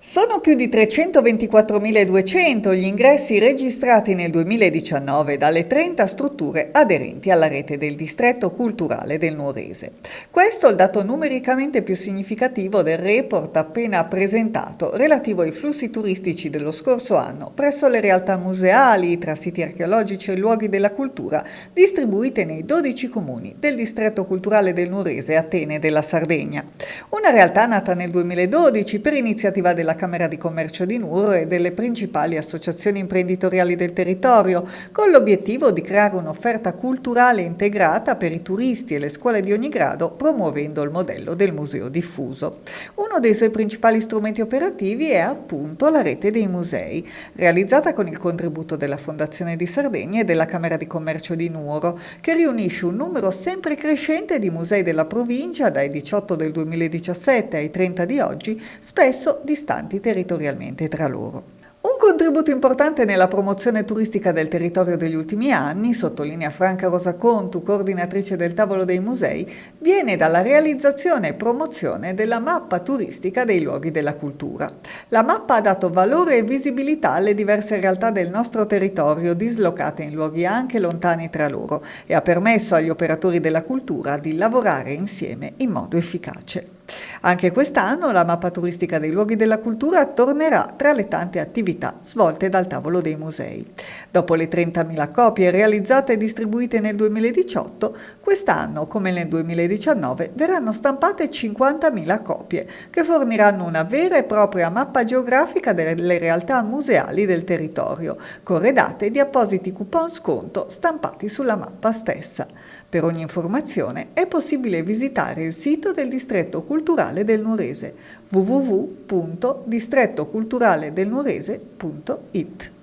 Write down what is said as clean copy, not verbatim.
Sono più di 324.200 gli ingressi registrati nel 2019 dalle 30 strutture aderenti alla rete del Distretto Culturale del Nuorese. Questo è il dato numericamente più significativo del report appena presentato relativo ai flussi turistici dello scorso anno presso le realtà museali, tra siti archeologici e luoghi della cultura distribuite nei 12 comuni del Distretto Culturale del Nuorese e Atene della Sardegna. Una realtà nata nel 2012 per iniziativa della Camera di Commercio di Nuoro e delle principali associazioni imprenditoriali del territorio, con l'obiettivo di creare un'offerta culturale integrata per i turisti e le scuole di ogni grado, promuovendo il modello del museo diffuso. Uno dei suoi principali strumenti operativi è appunto la rete dei musei, realizzata con il contributo della Fondazione di Sardegna e della Camera di Commercio di Nuoro, che riunisce un numero sempre crescente di musei della provincia, dai 18 del 2017 ai 30 di oggi, spesso distanti territorialmente tra loro. Un contributo importante nella promozione turistica del territorio degli ultimi anni, sottolinea Franca Rosa Contu, coordinatrice del Tavolo dei Musei, viene dalla realizzazione e promozione della mappa turistica dei luoghi della cultura. La mappa ha dato valore e visibilità alle diverse realtà del nostro territorio, dislocate in luoghi anche lontani tra loro, e ha permesso agli operatori della cultura di lavorare insieme in modo efficace. Anche quest'anno la mappa turistica dei luoghi della cultura tornerà tra le tante attività svolte dal Tavolo dei Musei. Dopo le 30.000 copie realizzate e distribuite nel 2018, quest'anno, come nel 2019, verranno stampate 50.000 copie, che forniranno una vera e propria mappa geografica delle realtà museali del territorio, corredate di appositi coupon sconto stampati sulla mappa stessa. Per ogni informazione è possibile visitare il sito del Distretto Culturale del Nuorese: www.distrettoculturaledelnuorese.it.